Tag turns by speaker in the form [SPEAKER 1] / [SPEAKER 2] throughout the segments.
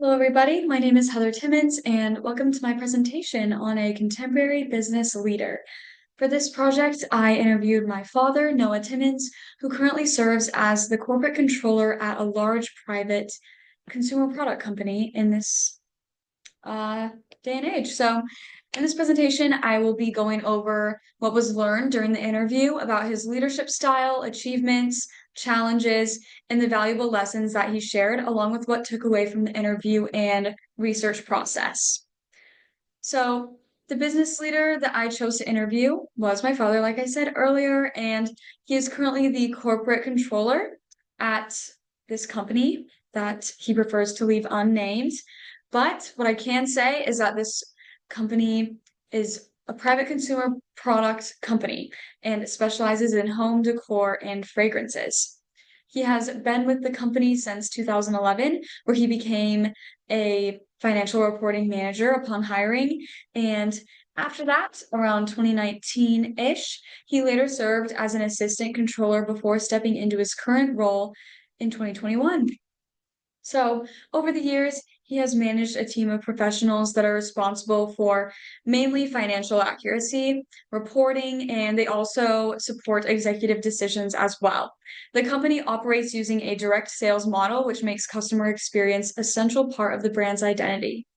[SPEAKER 1] Hello, everybody. My name is Heather Timmons, and welcome to my presentation on a contemporary business leader. For this project, I interviewed my father, Noah Timmons, who currently serves as the corporate controller at a large private consumer product company in this uh, day and age. So, in this presentation, I will be going over what was learned during the interview about his leadership style, achievements, challenges, and the valuable lessons that he shared, along with what took away from the interview and research process. So, the business leader that I chose to interview was my father, like I said earlier, and he is currently the corporate controller at this company that he prefers to leave unnamed. But what I can say is that this company is a private consumer product company and it specializes in home decor and fragrances. He has been with the company since 2011, where he became a financial reporting manager upon hiring. And after that, around 2019-ish, he later served as an assistant controller before stepping into his current role in 2021. So, over the years, he has managed a team of professionals that are responsible for mainly financial accuracy, reporting, and they also support executive decisions as well. The company operates using a direct sales model, which makes customer experience a central part of the brand's identity.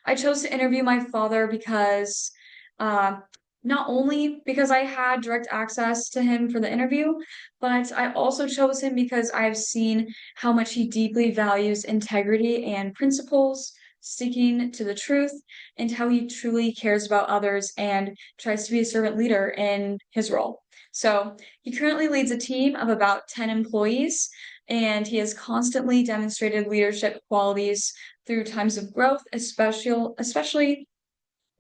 [SPEAKER 1] I chose to interview my father because uh, not only because I had direct access to him for the interview, but I also chose him because I've seen how much he deeply values integrity and principles, sticking to the truth, and how he truly cares about others and tries to be a servant leader in his role. So he currently leads a team of about 10 employees, and he has constantly demonstrated leadership qualities through times of growth, especially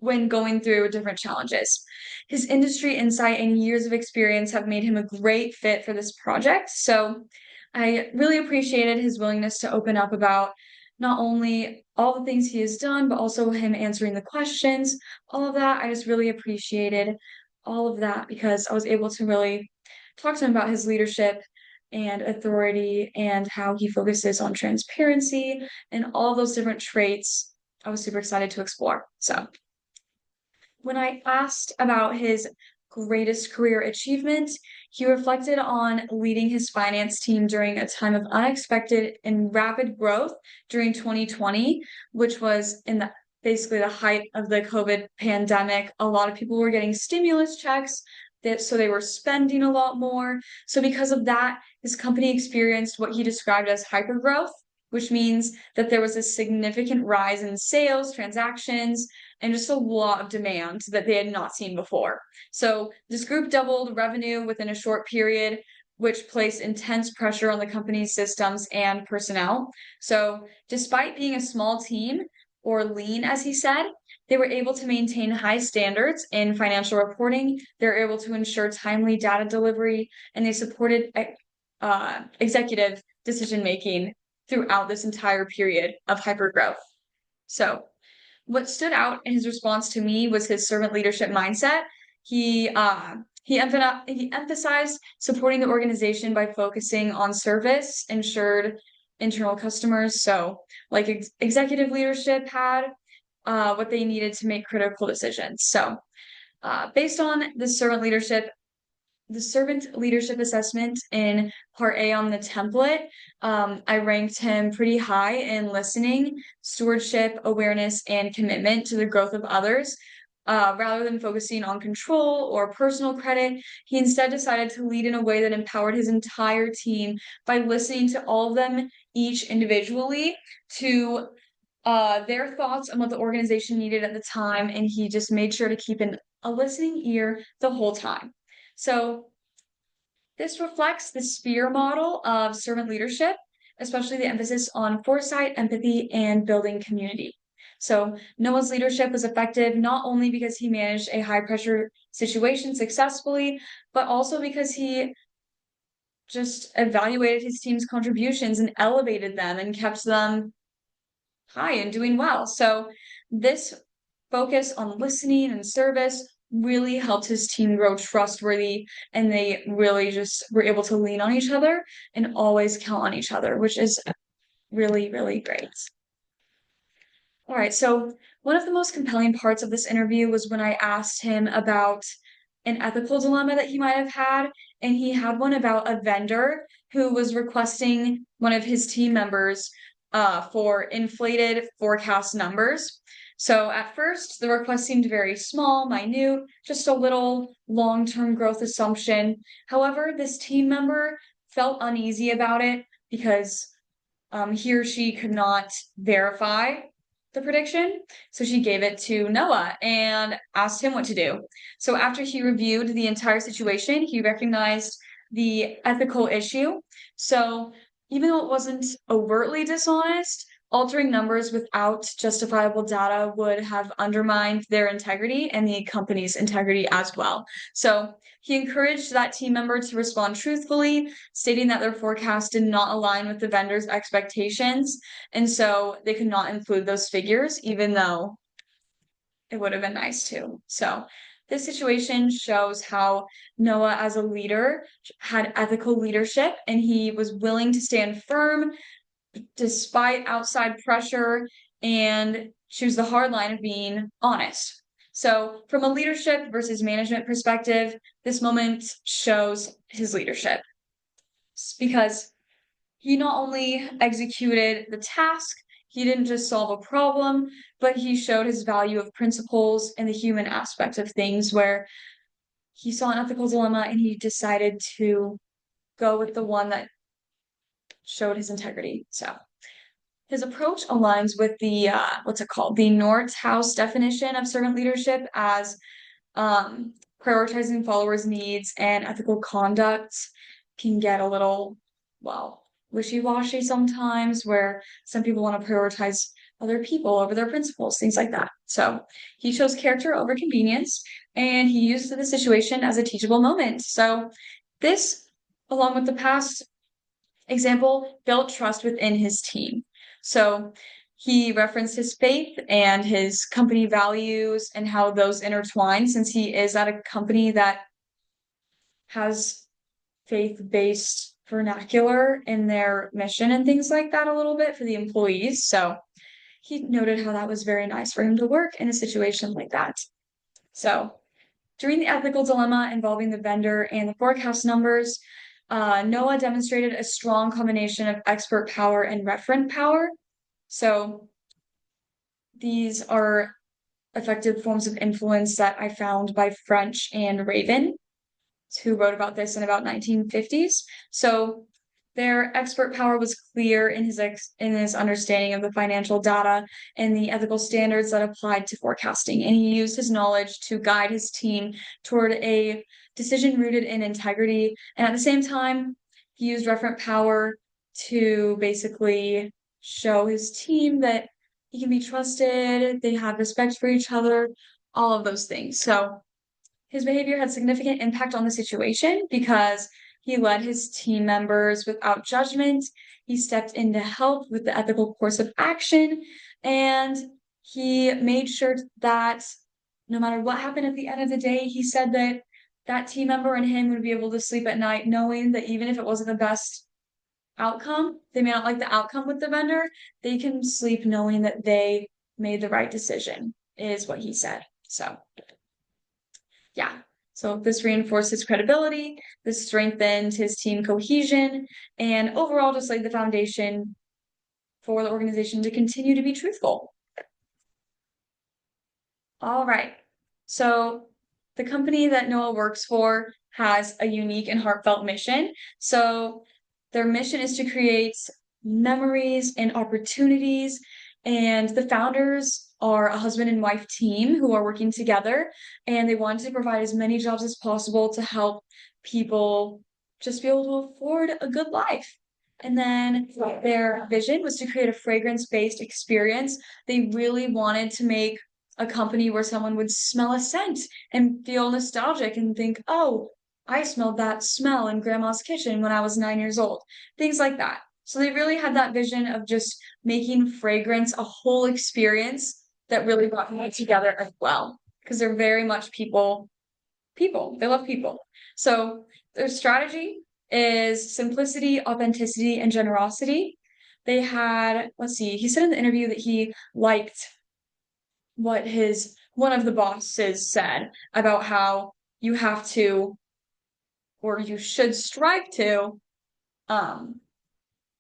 [SPEAKER 1] when going through different challenges. His industry insight and years of experience have made him a great fit for this project. So I really appreciated his willingness to open up about not only all the things he has done, but also him answering the questions, all of that. I just really appreciated all of that because I was able to really talk to him about his leadership and authority and how he focuses on transparency and all those different traits. I was super excited to explore. So when I asked about his greatest career achievement, he reflected on leading his finance team during a time of unexpected and rapid growth during 2020, which was in the basically the height of the COVID pandemic. A lot of people were getting stimulus checks, so they were spending a lot more. So because of that, his company experienced what he described as hypergrowth, which means that there was a significant rise in sales, transactions, and just a lot of demand that they had not seen before. So this group doubled revenue within a short period, which placed intense pressure on the company's systems and personnel. So despite being a small team, or lean, as he said, they were able to maintain high standards in financial reporting. They're able to ensure timely data delivery, and they supported executive decision making throughout this entire period of hypergrowth. So what stood out in his response to me was his servant leadership mindset. He emphasized supporting the organization by focusing on service, ensured internal customers. So, like executive leadership had what they needed to make critical decisions. So, based on the servant leadership assessment in part A on the template, I ranked him pretty high in listening, stewardship, awareness, and commitment to the growth of others. Rather than focusing on control or personal credit, he instead decided to lead in a way that empowered his entire team by listening to all of them, each individually, to their thoughts on what the organization needed at the time, and he just made sure to keep a listening ear the whole time. So this reflects the sphere model of servant leadership, especially the emphasis on foresight, empathy, and building community. So Noah's leadership was effective not only because he managed a high pressure situation successfully, but also because he just evaluated his team's contributions and elevated them and kept them high and doing well. So this focus on listening and service really helped his team grow trustworthy, and they really just were able to lean on each other and always count on each other, which is really, really great. All right, so one of the most compelling parts of this interview was when I asked him about an ethical dilemma that he might have had, and he had one about a vendor who was requesting one of his team members for inflated forecast numbers. So at first, the request seemed very small, minute, just a little long-term growth assumption. However, this team member felt uneasy about it because he or she could not verify the prediction. So she gave it to Noah and asked him what to do. So after he reviewed the entire situation, he recognized the ethical issue. So even though it wasn't overtly dishonest, altering numbers without justifiable data would have undermined their integrity and the company's integrity as well. So he encouraged that team member to respond truthfully, stating that their forecast did not align with the vendor's expectations, and so they could not include those figures, even though it would have been nice to. So this situation shows how Noah, as a leader, had ethical leadership and he was willing to stand firm despite outside pressure and choose the hard line of being honest. So, from a leadership versus management perspective, this moment shows his leadership because he not only executed the task, he didn't just solve a problem, but he showed his value of principles and the human aspect of things where he saw an ethical dilemma and he decided to go with the one that showed his integrity. So his approach aligns with the what's it called? The Nordhaus definition of servant leadership as prioritizing followers' needs and ethical conduct can get a little, well, wishy-washy sometimes, where some people want to prioritize other people over their principles, things like that. So he chose character over convenience, and he used the situation as a teachable moment. So this, along with the past example, built trust within his team. So he referenced his faith and his company values and how those intertwine since he is at a company that has faith-based vernacular in their mission and things like that a little bit for the employees. So he noted how that was very nice for him to work in a situation like that. So during the ethical dilemma involving the vendor and the forecast numbers, Noah demonstrated a strong combination of expert power and referent power. So these are effective forms of influence that I found by French and Raven, who wrote about this in about 1950s. So their expert power was clear in his understanding of the financial data and the ethical standards that applied to forecasting. And he used his knowledge to guide his team toward a decision rooted in integrity. And at the same time, he used referent power to basically show his team that he can be trusted, they have respect for each other, all of those things. So his behavior had significant impact on the situation because he led his team members without judgment. He stepped in to help with the ethical course of action, and he made sure that no matter what happened at the end of the day, he said that that team member and him would be able to sleep at night knowing that even if it wasn't the best outcome, they may not like the outcome with the vendor, they can sleep knowing that they made the right decision, is what he said. So yeah. So this reinforced his credibility, this strengthened his team cohesion, and overall just laid the foundation for the organization to continue to be truthful. All right. So the company that Noah works for has a unique and heartfelt mission. So their mission is to create memories and opportunities. And the founders are a husband and wife team who are working together, and they wanted to provide as many jobs as possible to help people just be able to afford a good life. And then their vision was to create a fragrance-based experience. They really wanted to make a company where someone would smell a scent and feel nostalgic and think, oh, I smelled that smell in grandma's kitchen when I was 9 years old. Things like that. So they really had that vision of just making fragrance a whole experience that really brought people together as well. Because they're very much people. They love people. So their strategy is simplicity, authenticity, and generosity. They had, let's see, he said in the interview that he liked what his one of the bosses said about how you have to, or you should strive to, um,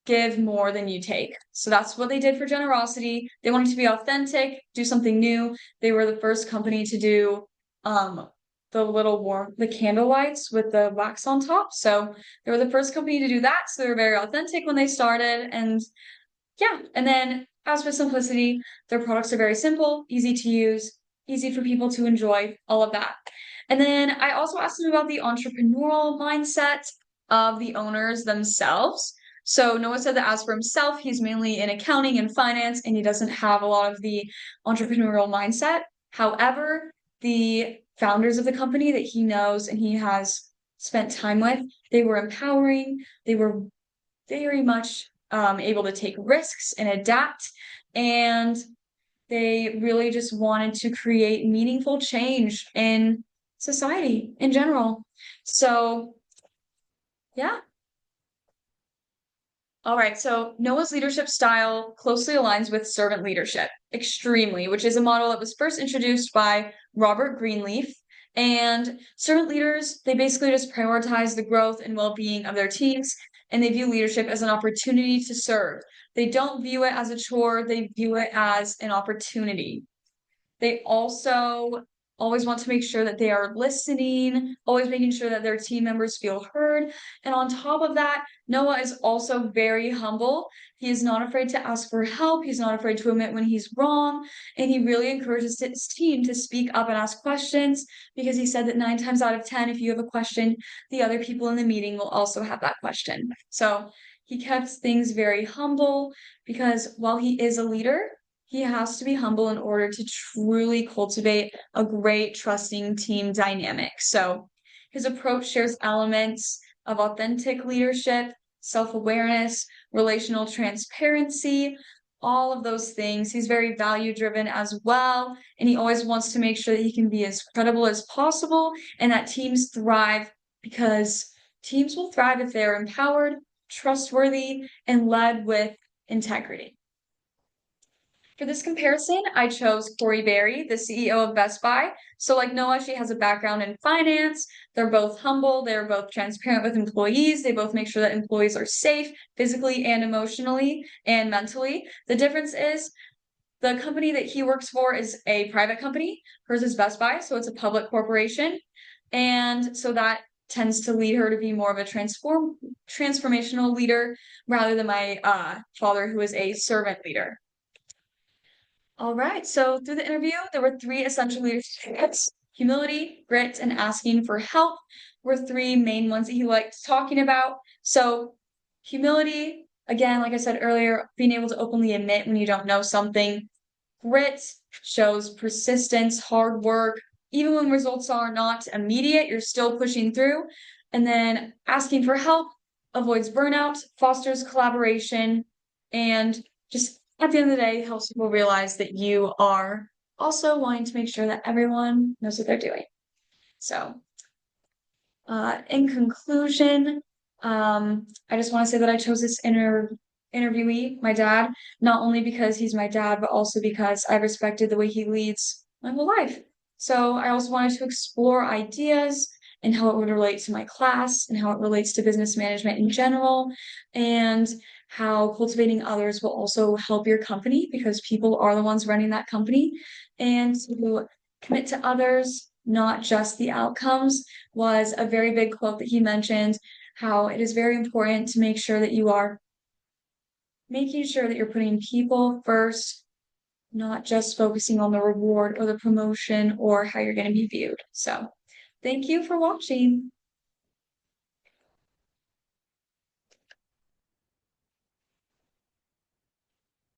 [SPEAKER 1] give more than you take. So that's what they did for generosity. They wanted to be authentic, do something new. They were the first company to do um the candle lights with the wax on top. So they were the first company to do that. So they were very authentic when they started. And yeah, and then as for simplicity, their products are very simple, easy to use, easy for people to enjoy, all of that. And then I also asked them about the entrepreneurial mindset of the owners themselves. So Noah said that as for himself, he's mainly in accounting and finance, and he doesn't have a lot of the entrepreneurial mindset. However, the founders of the company that he knows and he has spent time with, they were empowering, they were very much able to take risks and adapt. And they really just wanted to create meaningful change in society in general. So, yeah. All right, so Noah's leadership style closely aligns with servant leadership, extremely, which is a model that was first introduced by Robert Greenleaf. And servant leaders, they basically just prioritize the growth and well-being of their teams, and they view leadership as an opportunity to serve. They don't view it as a chore, they view it as an opportunity. They also always want to make sure that they are listening, always making sure that their team members feel heard. And on top of that, Noah is also very humble. He is not afraid to ask for help. He's not afraid to admit when he's wrong. And he really encourages his team to speak up and ask questions because he said that 9 times out of 10, if you have a question, the other people in the meeting will also have that question. So he kept things very humble because while he is a leader, he has to be humble in order to truly cultivate a great, trusting team dynamic. So his approach shares elements of authentic leadership, self-awareness, relational transparency, all of those things. He's very value-driven as well, and he always wants to make sure that he can be as credible as possible and that teams thrive because teams will thrive if they're empowered, trustworthy, and led with integrity. For this comparison, I chose Corey Berry, the CEO of Best Buy. So, like Noah, she has a background in finance. They're both humble. They're both transparent with employees. They both make sure that employees are safe physically and emotionally and mentally. The difference is the company that he works for is a private company. Hers is Best Buy, so it's a public corporation. And so that tends to lead her to be more of a transformational leader rather than my father, who is a servant leader. All right. So through the interview, there were three essential leadership traits: humility, grit, and asking for help were three main ones that he liked talking about. So humility, again, like I said earlier, being able to openly admit when you don't know something. Grit shows persistence, hard work. Even when results are not immediate, you're still pushing through. And then asking for help avoids burnout, fosters collaboration, and just at the end of the day, helps people realize that you are also wanting to make sure that everyone knows what they're doing. So, in conclusion, I just want to say that I chose this interviewee, my dad, not only because he's my dad, but also because I respected the way he leads my whole life. So I also wanted to explore ideas and how it would relate to my class and how it relates to business management in general, and how cultivating others will also help your company because people are the ones running that company. And to commit to others, not just the outcomes, was a very big quote that he mentioned, how it is very important to make sure that you are making sure that you're putting people first, not just focusing on the reward or the promotion or how you're going to be viewed. So, thank you for watching.